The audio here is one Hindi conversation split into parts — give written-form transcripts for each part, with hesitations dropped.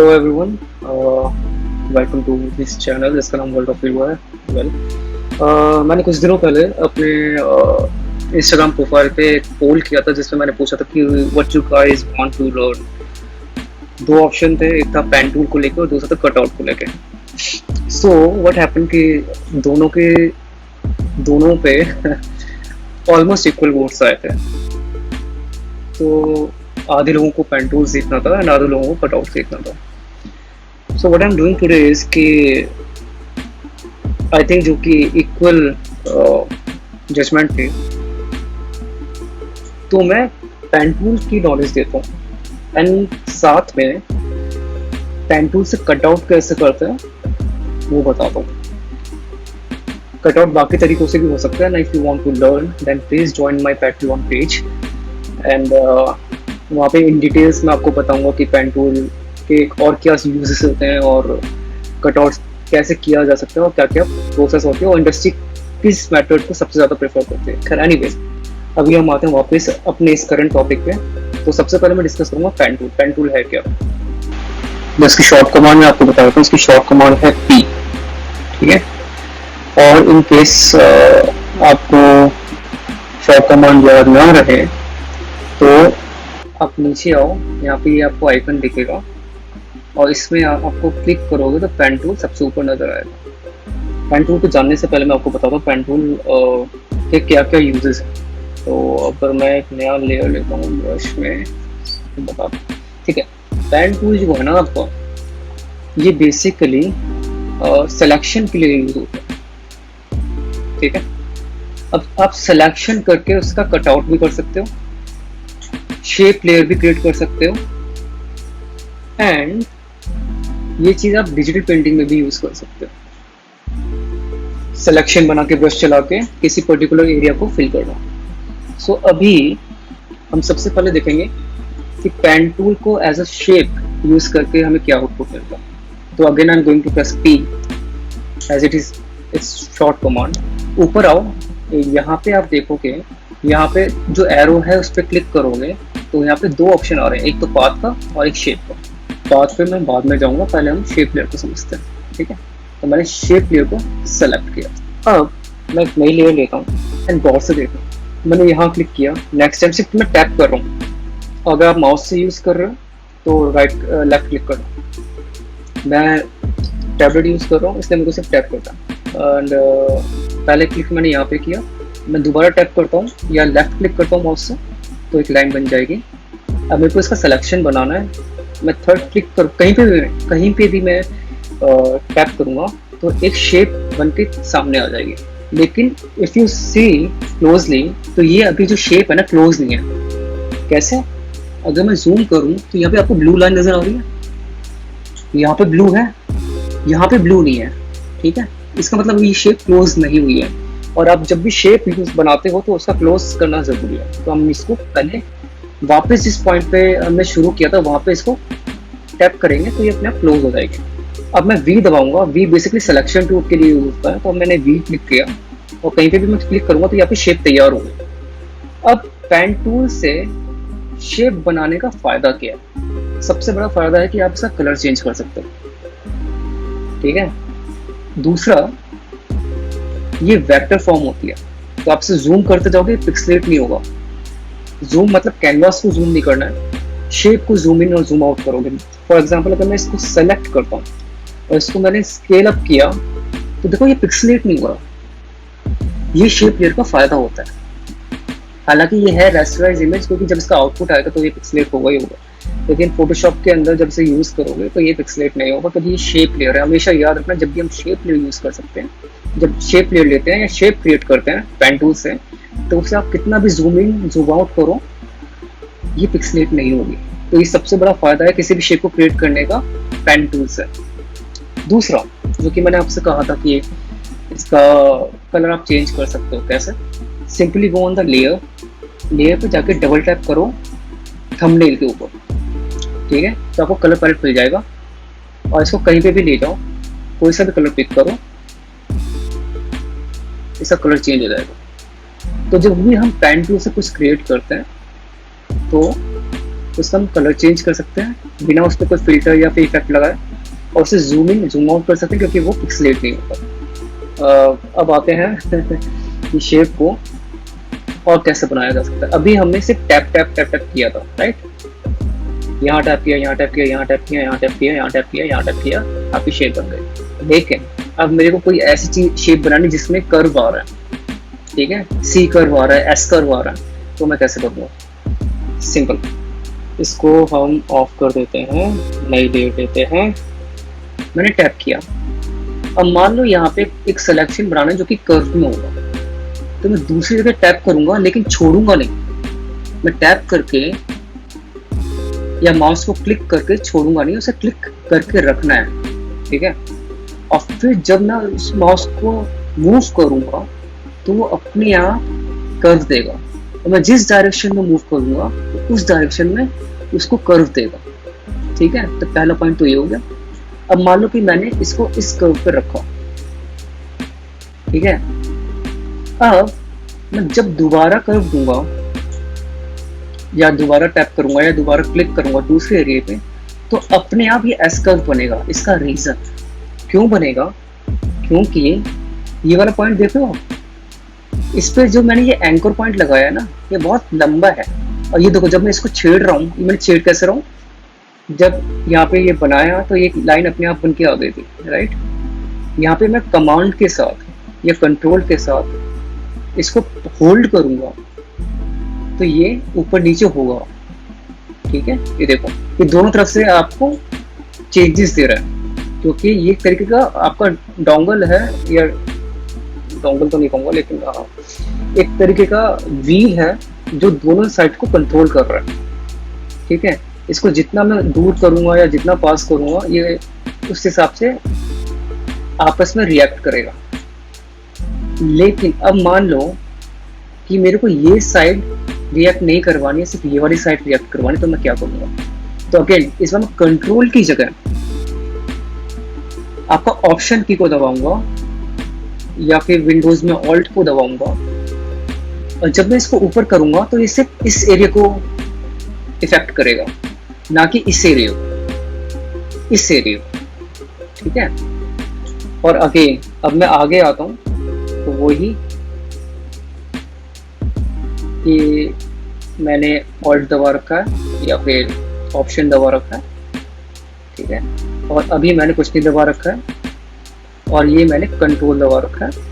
Hello everyone, welcome to this channel जिसका नाम वर्ल्ड ऑफ वीवो है। मैंने कुछ दिनों पहले अपने इंस्टाग्राम प्रोफाइल पे एक पोल किया था जिसमें मैंने पूछा था कि what you guys want to learn. दो ऑप्शन थे, एक था पेन टूल को लेकर और दूसरा था कटआउट को लेकर। सो व्हाट हैपन कि दोनों पे ऑलमोस्ट इक्वल वोट्स आए थे। तो आधे लोगों को पेन टूल सीखना था एंड आधे लोगों को कटआउट सीखना था। So what I am doing today is कि आई थिंक जो कि इक्वल जजमेंट थी, तो मैं पेन टूल की नॉलेज देता हूँ एंड साथ में पेन टूल से कटआउट कैसे करते हैं वो बताता हूँ। कटआउट बाकी तरीकों से भी हो सकता है, if you want to learn then please join my Patreon page and वहाँ पे इन डिटेल्स मैं आपको बताऊंगा कि पेन टूल के और क्या यूजेस होते हैं और कटआउट कैसे किया जा सकता है और क्या क्या प्रोसेस होते हैं और इंडस्ट्री किस मेथड को सबसे ज़्यादा प्रेफर करते हैं। खैर एनीवेज, अभी हम आते हैं वापस अपने इस करंट टॉपिक पे। तो सबसे पहले मैं डिस्कस करूँगा पेन टूल। पेन टूल है क्या? मैं इसकी शॉर्ट कमांड में आपको बता देता हूँ। इसकी शॉर्ट कमांड है पी, ठीक है। और इन केस आपको शॉर्ट कमांड याद ना रहे तो आप नीचे आओ, यहाँ पे ये आपको आइकन दिखेगा और इसमें आपको क्लिक करोगे तो पेन टूल सबसे ऊपर नजर आएगा। पेन टूल को जानने से पहले मैं आपको बताता हूँ पेन टूल के क्या क्या यूजेस हैं। तो अगर मैं एक नया लेयर लेता हूँ ब्रश में, बता, ठीक है। पेन टूल जो है ना आपका, ये बेसिकली सिलेक्शन के लिए यूज होता है, ठीक है। अब आप सिलेक्शन करके उसका कटआउट भी कर सकते हो, शेप लेयर भी क्रिएट कर सकते हो एंड ये चीज आप डिजिटल पेंटिंग में भी यूज कर सकते हो। सिलेक्शन बना के ब्रश चला के किसी पर्टिकुलर एरिया को फिल करना। सो अभी हम सबसे पहले देखेंगे कि पेन टूल को एज अ शेप यूज करके हमें क्या आउटपुट मिलता है। तो again I am going to press P as it is it's short command. ऊपर आओ, यहाँ पे आप देखोगे, यहाँ पे जो एरो है उस पर क्लिक करोगे तो यहाँ पे दो ऑप्शन आ रहे हैं, एक तो पाथ का और एक शेप का। पाथ पे मैं बाद में जाऊंगा, पहले हम शेप लेयर को समझते हैं, ठीक है। तो मैंने शेप लेयर को सेलेक्ट किया। अब मैं एक नई लेयर लेता हूँ एंड गौर से देखो, मैंने यहाँ क्लिक किया, नेक्स्ट टाइम सिर्फ मैं टैप कर रहा हूँ। अगर आप माउस से यूज कर रहे हो तो राइट लेफ्ट क्लिक करो। मैं टैबलेट यूज कर रहा हूँ इसलिए मेरे को सिर्फ टैप करता है एंड पहले क्लिक मैंने यहाँ पे किया, मैं दोबारा टैप करता हूँ या लेफ्ट क्लिक करता हूँ माउस से तो एक लाइन बन जाएगी। अब मेरे को इसका सिलेक्शन बनाना है, मैं थर्ड क्लिक कर, कहीं पे भी मैं टैप करूँगा तो एक शेप बन के सामने आ जाएगी। लेकिन इफ़ यू सी क्लोजली तो ये अभी जो शेप है ना क्लोज नहीं है। कैसे? अगर मैं जूम करूँ तो यहाँ पे आपको ब्लू लाइन नजर आ रही है, यहाँ पे ब्लू है, यहाँ पे ब्लू नहीं है, ठीक है। इसका मतलब ये शेप क्लोज नहीं हुई है और आप जब भी शेप बनाते हो तो उसका क्लोज करना जरूरी है। तो हम इसको पहले वापस जिस पॉइंट पे हमने शुरू किया था वहां पे इसको टैप करेंगे तो ये अपने आप क्लोज हो जाएगी। अब मैं वी दबाऊंगा, वी बेसिकली सिलेक्शन टूल के लिए यूज होता है। तो मैंने वी क्लिक किया और कहीं पे भी मैं क्लिक करूंगा तो यहाँ पे शेप तैयार हो गई। अब पेन टूल से शेप बनाने का फायदा क्या है? सबसे बड़ा फायदा है कि आप इसका कलर चेंज कर सकते हो, ठीक है। दूसरा, ये वेक्टर फॉर्म होती है तो आपसे जूम करते जाओगे पिक्सलेट नहीं होगा। जूम मतलब कैनवास को जूम नहीं करना है, शेप को जूम इन और जूम आउट करोगे। फॉर एग्जांपल अगर मैं इसको सेलेक्ट करता हूँ और इसको मैंने स्केल अप किया तो देखो ये पिक्सलेट नहीं हुआ। ये शेप लेयर का फायदा होता है। हालांकि ये है रेस्टराइज इमेज, क्योंकि जब इसका आउटपुट आएगा तो ये पिक्सलेट होगा ही होगा, लेकिन फोटोशॉप के अंदर जब से यूज करोगे तो ये पिक्सलेट नहीं होगा क्योंकि ये शेप लेयर है। हमेशा याद रखना, जब भी हम शेप लेयर यूज कर सकते हैं, जब शेप लेयर लेते हैं या शेप क्रिएट करते हैं पेन टूल से, तो उसे आप कितना भी जूम इन जूम आउट करो ये पिक्सलेट नहीं होगी। तो ये सबसे बड़ा फायदा है किसी भी शेप को क्रिएट करने का पेन टूल से। दूसरा, जो कि मैंने आपसे कहा था कि इसका कलर आप चेंज कर सकते हो। कैसे? Simply go on the layer पे जाके डबल टैप करो थंबनेल के ऊपर, ठीक है। तो आपको कलर पैलेट मिल जाएगा और इसको कहीं पे भी ले जाओ, कोई सा भी कलर पिक करो, इसका कलर चेंज हो जाएगा। तो जब भी हम पेन टूल से कुछ क्रिएट करते हैं तो तो उसका हम कलर चेंज कर सकते हैं बिना उस पर कोई फिल्टर या फिर इफेक्ट लगाए, और उसे जूम इन जूम आउट कर सकते हैं क्योंकि वो पिक्सलेट नहीं होता। अब आते हैं कि शेप को और कैसे बनाया जा सकता है। अभी हमने सिर्फ टैप टैप टैप टैप किया था, राइट? यहाँ टैप किया, यहाँ टैप किया, यहाँ टैप किया, यहाँ टैप किया, यहाँ टैप किया, यहाँ टैप किया, आपकी शेप बन गई। लेकिन अब मेरे को कोई ऐसी चीज शेप बनानी जिसमें कर्व आ रहा है, ठीक है, सी कर्व आ रहा है, एस कर्व आ रहा है, तो मैं कैसे करूँगा? सिंपल, इसको हम ऑफ कर देते हैं, नई डेट देते हैं। मैंने टैप किया, अब मान लो यहाँ पे एक सिलेक्शन बनाना है जो कि कर्व में होगा, तो मैं दूसरी जगह टैप करूंगा लेकिन छोड़ूंगा नहीं। मैं टैप करके या माउस को क्लिक करके छोड़ूंगा नहीं, उसे क्लिक करके रखना है, ठीक है? और फिर जब मैं उस माउस को मूव करूंगा तो वो अपने आप कर्व देगा, और मैं जिस डायरेक्शन में मूव करूंगा तो उस डायरेक्शन में उसको कर्व देगा, ठीक है? तो पहला पॉइंट तो ये हो गया। अब मान लो कि मैंने इसको इस कर्व पे रखा, ठीक है? अब मैं जब दोबारा कर्व दूंगा या दोबारा टैप करूंगा या दोबारा क्लिक करूंगा दूसरे एरिया पे, तो अपने आप ये एस कर्व बनेगा। इसका रीजन क्यों बनेगा? क्योंकि ये वाला पॉइंट देखो, इस पे जो मैंने ये एंकर पॉइंट लगाया है ना, ये बहुत लंबा है, और ये देखो जब मैं इसको छेड़ रहा हूँ, मैंने छेड़ कैसे रहा हूँ, जब यहाँ पे ये बनाया तो एक लाइन अपने आप बन के आ गई थी, राइट? यहाँ पे मैं कमांड के साथ या कंट्रोल के साथ इसको होल्ड करूंगा तो ये ऊपर नीचे होगा, ठीक है? ये देखो, ये दोनों तरफ से आपको चेंजेस दे रहा है, क्योंकि ये एक तरीके का आपका डोंगल है, या डोंगल तो नहीं कहूँगा लेकिन एक तरीके का व्हील है जो दोनों साइड को कंट्रोल कर रहा है, ठीक है? इसको जितना मैं दूर करूंगा या जितना पास करूंगा, ये उस हिसाब से आपस में रिएक्ट करेगा। लेकिन अब मान लो कि मेरे को ये साइड रिएक्ट नहीं करवानी है, सिर्फ ये वाली साइड रिएक्ट करवानी, तो मैं क्या करूंगा? तो अगेन इस बार मैं कंट्रोल की जगह आपका ऑप्शन की को दबाऊंगा या फिर विंडोज में ऑल्ट को दबाऊंगा, और जब मैं इसको ऊपर करूंगा तो ये सिर्फ इस एरिया को इफेक्ट करेगा, ना कि इस एरिया को, इस एरिया को, ठीक है? और अगेन अब मैं आगे आता हूँ तो वही कि मैंने ऑल्ट दबा रखा है या फिर ऑप्शन दबा रखा है, ठीक है? और अभी मैंने कुछ नहीं दबा रखा है, और ये मैंने कंट्रोल दबा रखा है।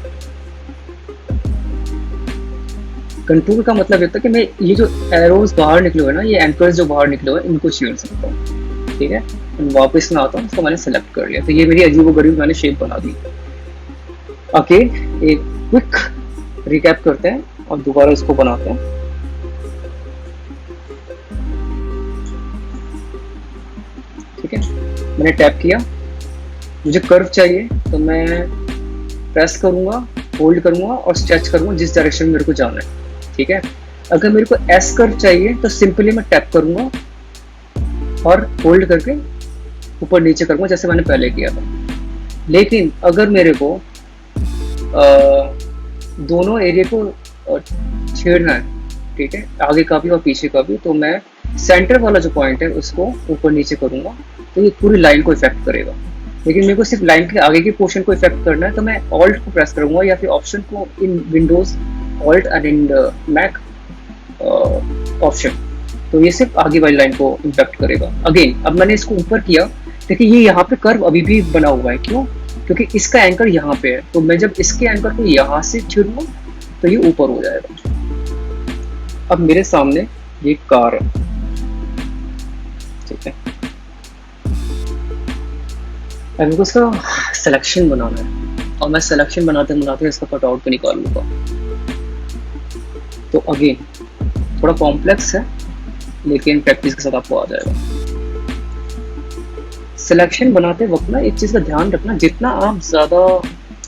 कंट्रोल का मतलब होता है कि मैं ये जो एरोज बाहर निकले हुए ना, ये एंकर्स जो बाहर निकले हुए इनको छेड़ सकता हूँ, ठीक है? वापस में आता हूँ, इसको मैंने सेलेक्ट कर लिया, तो ये मेरी अजीबोगरीब मैंने शेप बना दी। ओके, एक क्विक रिकैप करते हैं और दोबारा इसको बनाते हैं। ठीक है, मैंने टैप किया, मुझे कर्व चाहिए तो मैं प्रेस करूंगा, होल्ड करूंगा और स्ट्रेच करूंगा जिस डायरेक्शन में मेरे को जाना है, ठीक है? अगर मेरे को एस कर्व चाहिए तो सिंपली मैं टैप करूंगा और होल्ड करके ऊपर नीचे करूंगा जैसे मैंने पहले किया था। लेकिन अगर मेरे को दोनों एरिया को छेड़ना है, ठीक है, आगे का भी और पीछे का भी, तो मैं सेंटर वाला जो पॉइंट है उसको ऊपर नीचे करूंगा तो ये पूरी लाइन को इफेक्ट करेगा। लेकिन मेरे को सिर्फ लाइन के आगे के पोर्शन को इफेक्ट करना है तो मैं ऑल्ट को प्रेस करूंगा या फिर ऑप्शन को, in Windows alt and in Mac option, तो ये सिर्फ आगे वाली लाइन को इम्पैक्ट करेगा। अगेन अब मैंने इसको ऊपर किया, देखिए ये यहाँ पे कर्व अभी भी बना हुआ है, क्यों? क्योंकि इसका एंकर यहाँ पे है, तो मैं जब इसके एंकर को यहाँ से छेड़ूंगा तो ये ऊपर हो जाएगा। अब मेरे सामने ये कार है, ठीक है, अब मेरे को इसका सिलेक्शन बनाना है और मैं सिलेक्शन बनाते बनाते इसका कटआउट पे निकाल लूंगा। तो अगेन थोड़ा कॉम्प्लेक्स है लेकिन प्रैक्टिस के साथ आपको आ जाएगा। सिलेक्शन बनाते वक्त ना एक चीज का ध्यान रखना, जितना आप ज्यादा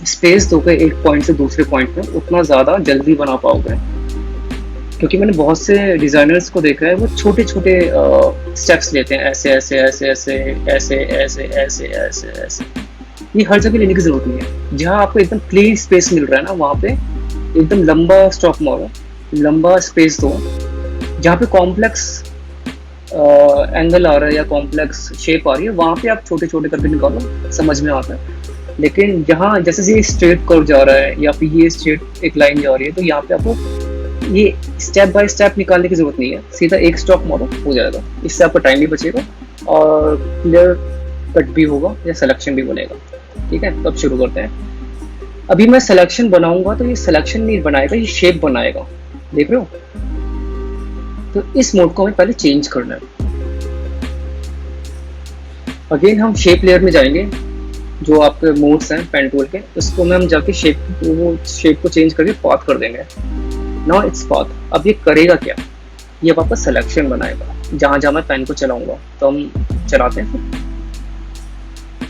स्पेस दोगे एक पॉइंट से दूसरे पॉइंट में उतना ज्यादा जल्दी बना पाओगे, क्योंकि मैंने बहुत से डिजाइनर्स को देखा है वो छोटे छोटे स्टेप्स लेते हैं, ऐसे ऐसे ऐसे ऐसे ऐसे ऐसे ऐसे ऐसे ऐसे। ये हर जगह लेने की जरूरत नहीं है। जहाँ आपको एकदम क्लीन स्पेस मिल रहा है ना वहाँ पे एकदम लंबा स्टॉक मारो, लंबा स्पेस दो। जहाँ पे कॉम्प्लेक्स एंगल आ रहा है या कॉम्प्लेक्स शेप आ रही है, वहाँ पे आप छोटे छोटे करके निकालो, समझ में आता है। लेकिन यहाँ जैसे ये स्ट्रेट कर्व जा रहा है या फिर ये स्ट्रेट एक लाइन जा रही है, तो यहाँ पे आपको ये स्टेप बाय स्टेप निकालने की जरूरत नहीं है, सीधा एक स्ट्रोक मारो हो जाएगा। इससे आपका टाइम भी बचेगा और क्लियर कट भी होगा या सिलेक्शन भी बनेगा। ठीक है, तो अब शुरू करते हैं। अभी मैं सिलेक्शन बनाऊंगा तो ये सिलेक्शन नहीं बनाएगा, ये शेप बनाएगा, देख रहे हो। तो इस मोड को हमें पहले चेंज करना है। अगेन हम शेप लेयर में जाएंगे, जो आपके मोड्स हैं पेन टूल के, उसको में हम जाके शेप को चेंज करके पाथ कर देंगे। Now its path. अब ये करेगा क्या, ये आपका सिलेक्शन बनाएगा जहां जहां मैं पेन को चलाऊंगा। तो हम चलाते हैं फिर।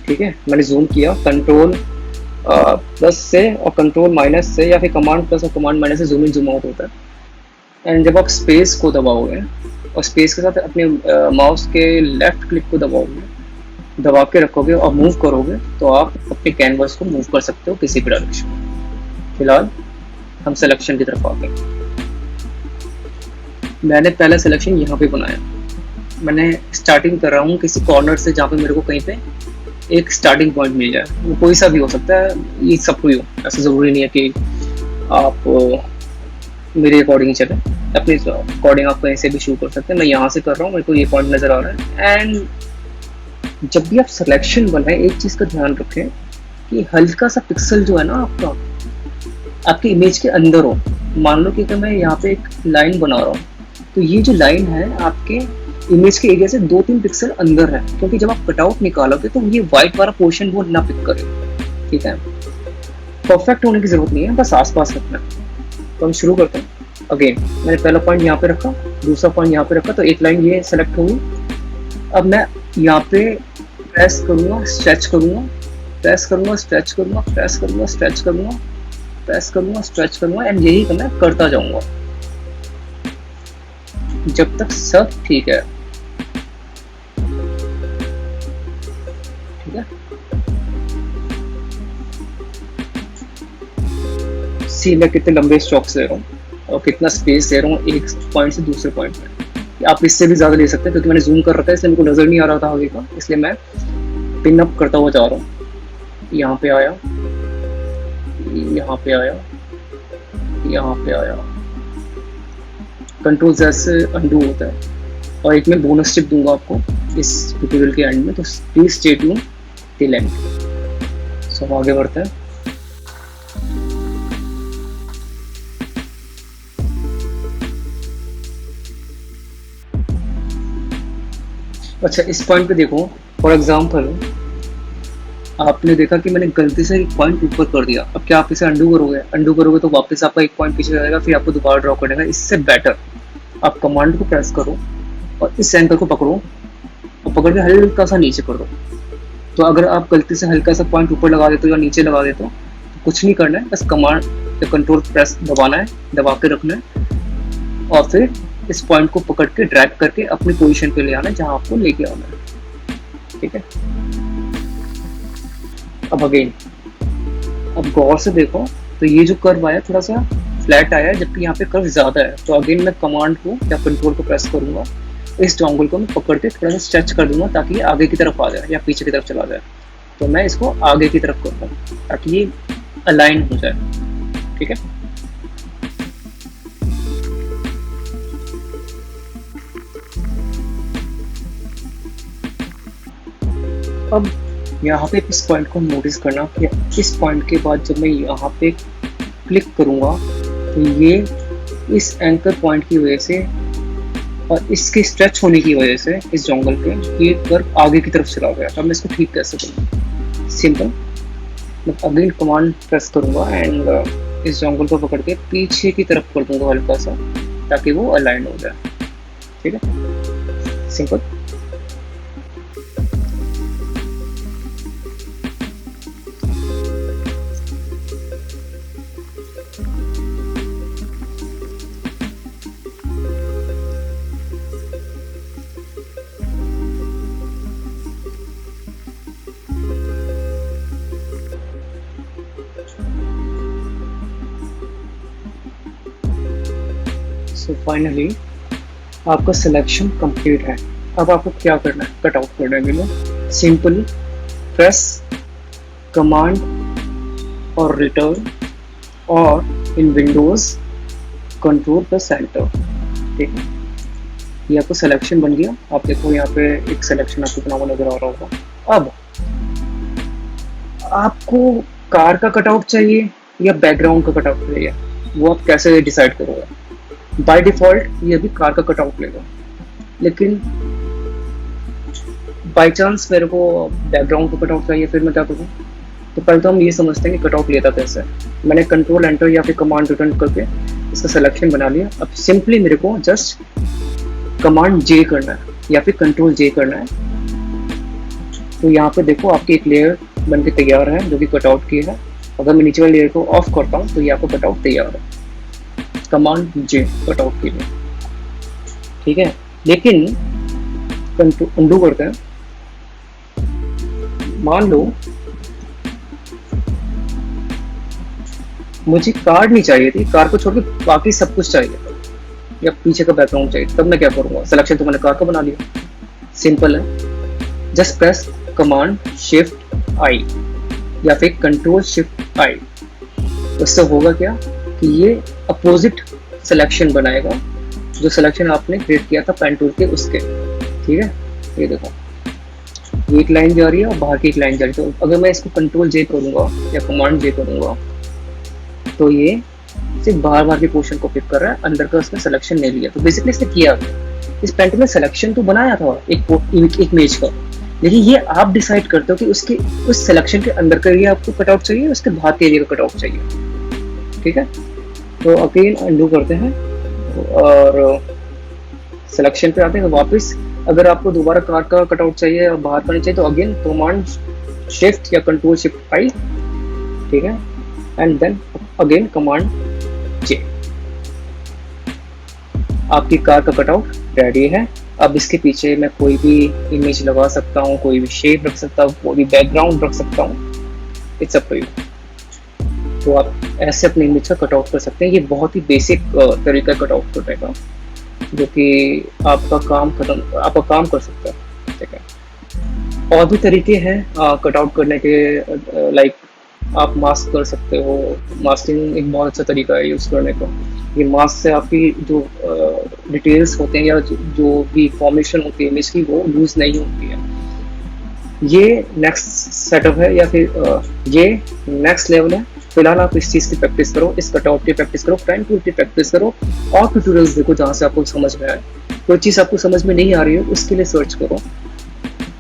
ठीक है, मैंने जूम किया, कंट्रोल प्लस से और कंट्रोल माइनस से, या फिर कमांड प्लस और कमांड माइनस से जूम इन जूम आउट होता है। एंड जब आप स्पेस को दबाओगे और स्पेस के साथ अपने माउस के लेफ्ट क्लिक को दबाओगे, दबा के रखोगे और मूव करोगे, तो आप अपने कैनवास को मूव कर सकते हो किसी भी डायरेक्शन में। फिलहाल हम सिलेक्शन की तरफ आते हैं। मैंने पहला सिलेक्शन यहाँ पे बनाया। मैंने स्टार्टिंग कर रहा हूँ किसी कॉर्नर से, जहाँ पे मेरे को कहीं पे एक स्टार्टिंग पॉइंट मिल जाए। वो कोई सा भी हो सकता है, ये सब कोई हो, ऐसा ज़रूरी नहीं है कि आप मेरे अकॉर्डिंग चले। अपने अकॉर्डिंग आप कहीं से भी शुरू कर सकते हैं। मैं यहाँ से कर रहा हूँ, मेरे को ये पॉइंट नज़र आ रहा है। एंड जब भी आप सिलेक्शन बनाए, एक चीज़ का ध्यान रखें कि हल्का सा पिक्सल जो है ना आपका, आपकी इमेज के अंदर हो। मान लो कि मैं यहाँ पे एक लाइन बना रहा हूँ, तो ये जो लाइन है आपके इमेज के एरिया से 2-3 पिक्सल अंदर है, क्योंकि जब आप कटआउट निकालोगे तो ये व्हाइट वाला पोर्शन वो ना पिक करे। ठीक है, परफेक्ट होने की जरूरत नहीं है, बस आसपास रखना है। तो हम शुरू करते हैं। अगेन मैंने पहला पॉइंट यहाँ पे रखा, दूसरा पॉइंट यहाँ पे रखा, तो एक लाइन ये सेलेक्ट होगी। अब मैं यहाँ पे प्रेस करूँगा, स्ट्रेच करूँगा, प्रेस करूँगा, स्ट्रेच करूँगा, प्रेस करूँगा, स्ट्रेच करूँगा, प्रेस करूँगा, स्ट्रेच करूँगा, एंड यही मैं करता जाऊँगा जब तक सब ठीक है। ठीक है, सी मैं कितने लंबे स्ट्रोक्स ले रहा हूँ और कितना स्पेस दे रहा हूँ एक पॉइंट से दूसरे पॉइंट में। आप इससे भी ज़्यादा ले सकते हैं, क्योंकि मैंने जूम कर रखा है इसलिए मेरे को नज़र नहीं आ रहा था आगे का, इसलिए मैं पिन अप करता हुआ जा रहा हूँ। यहाँ पे आया, यहाँ पे आया, यहाँ पे आया। कंट्रोल Z से अंडू होता है। और एक मैं बोनस टिप दूंगा आपको इस ट्यूटोरियल के एंड में, तो please stay tune till end. So हम आगे बढ़ते हैं। अच्छा, इस पॉइंट पे देखो, फॉर एग्जांपल आपने देखा कि मैंने गलती से एक पॉइंट ऊपर कर दिया। अब क्या आप इसे अंडू करोगे तो वापस आपका एक पॉइंट पीछे जाएगा, फिर आपको दोबारा ड्रॉ करने का। इससे बेटर आप कमांड को प्रेस करो और इस एंकर को पकड़ो और पकड़ के हल्का सा नीचे कर दो। तो अगर आप गलती से हल्का सा पॉइंट ऊपर लगा देते हो या नीचे लगा देते हो, तो कुछ नहीं करना है, बस कमांड या कंट्रोल प्रेस दबाना है, दबा के रखना है और फिर इस पॉइंट को पकड़ के ड्रैग करके अपनी पोजीशन पे ले आना है जहां आपको लेके आना है। ठीक है, अब अगेन अब गौर से देखो, तो ये जो कर्व आया थोड़ा सा फ्लैट आया है, जबकि यहाँ पे कर्व ज़्यादा है। तो अगेन मैं कमांड को या कंट्रोल को प्रेस करूँगा, इस डोंगल को मैं पकड़ के थोड़ा सा स्ट्रेच कर दूंगा ताकि ये आगे की तरफ आ जाए या पीछे की तरफ चला जाए। तो मैं इसको आगे की तरफ करता हूँ ताकि ये अलाइन हो जाए। ठीक है, अब यहाँ पे इस पॉइंट को नोटिस करना कि इस पॉइंट के बाद जब मैं यहाँ पे क्लिक करूँगा तो ये इस एंकर पॉइंट की वजह से और इसके स्ट्रेच होने की वजह से इस जंगल के ये कर्व आगे की तरफ चला गया। तो मैं इसको ठीक कैसे करूँ? सिंपल, मैं अगेन कमांड प्रेस करूँगा एंड इस जंगल को पकड़ के पीछे की तरफ कर दूँगा हल्का सा ताकि वो अलाइन हो जाए। ठीक है, सिंपल। So finally आपका सिलेक्शन कंप्लीट है। अब आपको क्या करना है, कट आउट करने के लिए सिंपली प्रेस कमांड और रिटर्न, और इन विंडोज कंट्रोल प्लस सेंटर। ठीक है, ये आपको सिलेक्शन बन गया। आप देखो यहाँ पे एक सिलेक्शन आपको बना हुआ नजर आ रहा होगा। अब आपको कार का कटआउट चाहिए या बैकग्राउंड का कटआउट चाहिए, वो आप कैसे डिसाइड करोगे। बाय डिफॉल्ट ये भी कार का कटआउट लेगा, लेकिन बाई चांस मेरे को बैकग्राउंड का कटआउट चाहिए, फिर मैं क्या करूँ। तो पहले तो हम ये समझते हैं कि कटआउट लेता कैसे। मैंने कंट्रोल एंटर या फिर कमांड रिटर्न करके इसका सिलेक्शन बना लिया। अब सिंपली मेरे को जस्ट कमांड जे करना है या फिर कंट्रोल जे करना है। तो यहाँ पे देखो आपकी एक लेयर बन के तैयार है जो कि कटआउट की है। अगर मैं नीचे वाली लेयर को ऑफ करता हूँ तो ये आपको कटआउट तैयार है, कमांड जे कटआउट के लिए। ठीक है, लेकिन अंडू करते हैं। मान लो मुझे कार नहीं चाहिए थी, कार को छोड़ के बाकी सब कुछ चाहिए था, या पीछे का बैकग्राउंड चाहिए, तब मैं क्या करूँगा। सिलेक्शन तो मैंने कार का बना लिया, सिंपल है। जस्ट प्रेस कमांड शिफ्ट आई या फिर कंट्रोल शिफ्ट आई। उससे होगा क्या कि ये अपोजिट सिलेक्शन बनाएगा जो सिलेक्शन आपने क्रिएट किया था पेन टूल के उसके। ठीक है, ये देखो एक लाइन जा रही है और बाहर की एक लाइन जा रही है। तो अगर मैं इसको कंट्रोल जे करूँगा या कमांड जे करूँगा तो ये सिर्फ बाहर के पोर्शन को पिक कर रहा है, अंदर का उसने सिलेक्शन नहीं लिया। तो बेसिकली इसने किया इस पेन टूल में सिलेक्शन तो बनाया था एक इमेज का, लेकिन ये आप डिसाइड करते हो कि उसके उस सिलेक्शन के अंदर का एरिया आपको कटआउट चाहिए, उसके बाहर के एरिया का कटआउट चाहिए। ठीक है, तो अगेन अंडू करते हैं और सिलेक्शन पे आते हैं वापस। अगर आपको दोबारा कार का कटआउट चाहिए और बाहर का नहीं चाहिए तो अगेन कमांड शिफ्ट या कंट्रोल शिफ्ट आई। ठीक है, एंड देन अगेन कमांड जे। आपकी कार का कटआउट रेडी है। अब इसके पीछे मैं कोई भी इमेज लगा सकता हूँ, कोई भी शेप रख सकता हूँ, कोई भी बैकग्राउंड रख सकता हूँ, इट्स अप टू यू। तो आप ऐसे अपने इमेज का कटआउट कर सकते हैं। ये बहुत ही बेसिक तरीका कटआउट करने का जो कि आपका काम कर सकता है। ठीक है, और भी तरीके हैं कटआउट करने के, लाइक आप मास्क कर सकते हो। मास्किंग एक बहुत अच्छा तरीका है यूज़ करने का। ये मास्क से आपकी जो डिटेल्स होते हैं या जो भी फॉर्मेशन होती है इमेज की वो लूज नहीं होती है। ये नेक्स्ट सेटअप है या फिर ये नेक्स्ट लेवल है। फिलहाल आप इस चीज़ की प्रैक्टिस करो, इस कटआउट की प्रैक्टिस करो, पेन टूल की प्रैक्टिस करो, और ट्यूटोरियल्स देखो जहाँ से आपको समझ में आए। कोई चीज़ आपको समझ में नहीं आ रही है उसके लिए सर्च करो,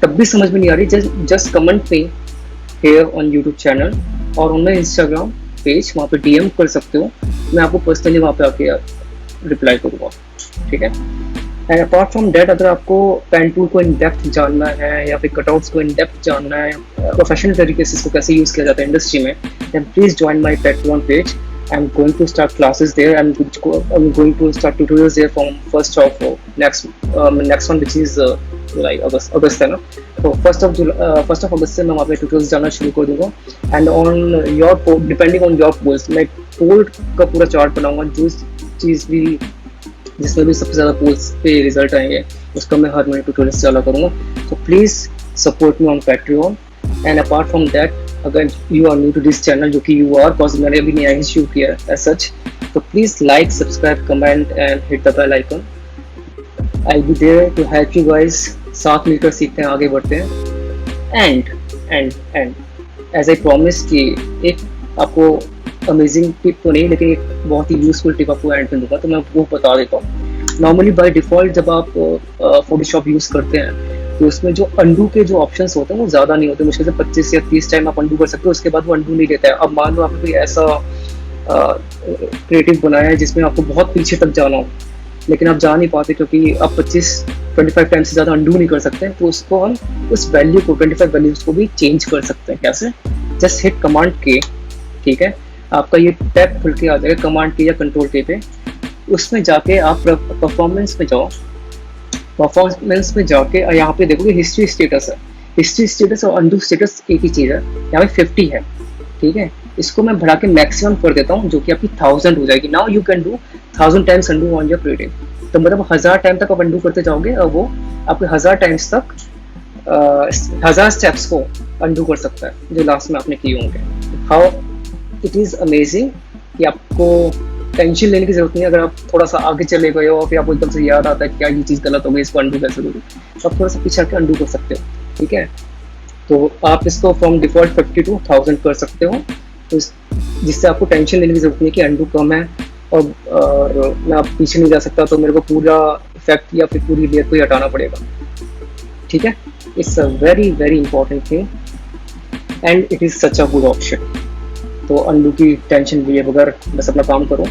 तब भी समझ में नहीं आ रही just comment me here on YouTube channel और ऑन माई इंस्टाग्राम पेज, वहाँ पे डीएम कर सकते हो। मैं आपको पर्सनली वहाँ पे आके रिप्लाई करूँगा। ठीक है, एंड अपार्ट फ्रॉम दैट अगर आपको पेन टूल को इन डेप्थ जानना है या फिर कटआउट्स को इन डेप्थ जानना है, प्रोफेशनल तरीके से इसको कैसे यूज़ किया जाता है इंडस्ट्री में, then please join my Patreon page. I'm going to start classes there. I'm going to start tutorials there from first of next one, which is like August है ना। तो first of August से मैं वहाँ पे tutorials जाना शुरू कर दूँगा। And on your depending on your polls, मैं पोल का पूरा चार्ट बनाऊँगा। जो चीज़ भी जिसमें भी सबसे ज़्यादा पोल्स पे रिजल्ट आएंगे उसका मैं हर महीने ट्यूटोरियल्स डाला करूँगा। तो please support me on Patreon. And apart from that अगर you are new to this channel, जो कि यू आर, बिकॉज मैंने अभी नया ही शुरू किया एज सच, तो please like, subscribe, comment and hit the bell icon. I be there to help you guys. साथ मिलकर सीखते हैं, आगे बढ़ते हैं। एंड एज आई प्रॉमिस कि एक आपको अमेजिंग टिप तो नहीं, लेकिन एक बहुत ही यूजफुल टिप आपको एंड में दूंगा, तो मैं वो बता देता हूँ। नॉर्मली बाय डिफ़ॉल्ट जब आप फोटोशॉप यूज़ करते हैं तो उसमें जो अंडू के जो ऑप्शंस होते हैं वो ज़्यादा नहीं होते। मुश्किल से 25 या 30 टाइम आप अंडू कर सकते हो, उसके बाद वो अंडू नहीं देता है। अब मान लो आपने कोई ऐसा क्रिएटिव बनाया है जिसमें आपको बहुत पीछे तक जाना हो, लेकिन आप जा नहीं पाते क्योंकि आप 25 टाइम से ज़्यादा अंडू नहीं कर सकते। तो उसको हम उस वैल्यू को 25 वैल्यूज़ को भी चेंज कर सकते हैं। कैसे? जस्ट हिट कमांड के। ठीक है, आपका ये टैब खुल के आ जाएगा कमांड के या कंट्रोल के पे। उसमें जाके आप परफॉर्मेंस में जाओ। परफॉर्मेंस में जाके यहाँ पे देखोगे हिस्ट्री स्टेटस है। हिस्ट्री स्टेटस और अंडू स्टेटस एक ही चीज़ है। यहाँ पे 50 है। ठीक है, इसको मैं बढ़ा के मैक्सिमम कर देता हूँ जो कि आपकी 1000 हो जाएगी। Now you can do 1000 times undo on your creative. तो मतलब 1000 टाइम तक आप अंडू करते जाओगे और वो आपके 1000 टाइम्स तक 1000 स्टेप्स को अंडू कर सकता है जो लास्ट में आपने किए होंगे। हाउ इट इज़ अमेजिंग कि आपको टेंशन लेने की जरूरत नहीं है। अगर आप थोड़ा सा आगे चले गए हो और फिर आपको एकदम से याद आता है कि क्या ये चीज़ गलत हो गई, इसको अंडू कैसे करूँ, तो आप थोड़ा सा पीछे आके अंडू कर सकते हो। ठीक है, तो आप इसको फ्रॉम डिफॉल्ट 50 to 1000 कर सकते हो, तो जिससे आपको टेंशन लेने की जरूरत नहीं है कि अंडू कम है और मैं आप पीछे नहीं जा सकता तो मेरे को पूरा इफेक्ट या फिर पूरी लेयर को ही हटाना पड़ेगा। ठीक है, it's a very very important thing and it is such a good option. तो अंडू की टेंशन लिए बगैर बस अपना काम करो,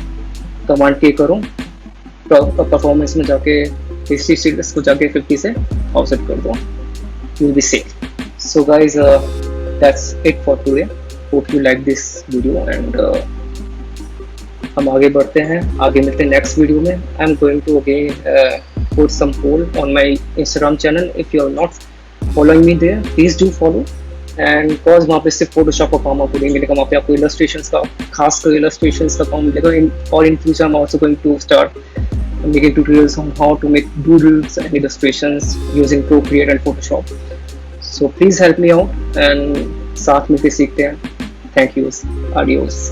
कमांड के करो, परफॉर्मेंस में जाके हिस्ट्री स्टेटस को जाके 50 से 1000 कर दो, you will be safe. So guys, that's it for today. Hope you like this video and हम आगे बढ़ते हैं, आगे मिलते हैं नेक्स्ट वीडियो में। I am going to again put some poll on my Instagram channel. If you are not following me there, please do follow. And cause वहाँ पे सिर्फ फोटोशॉप का काम आपको नहीं मिलेगा, वहाँ पे आपको इलस्ट्रेशंस का, खासकर इलस्ट्रेशंस का काम मिलेगा। और in future I'm also going to start making tutorials on how to make doodles and illustrations using Procreate and Photoshop. So please help me out and साथ मिलकर सीखते हैं। Thank you. Adios.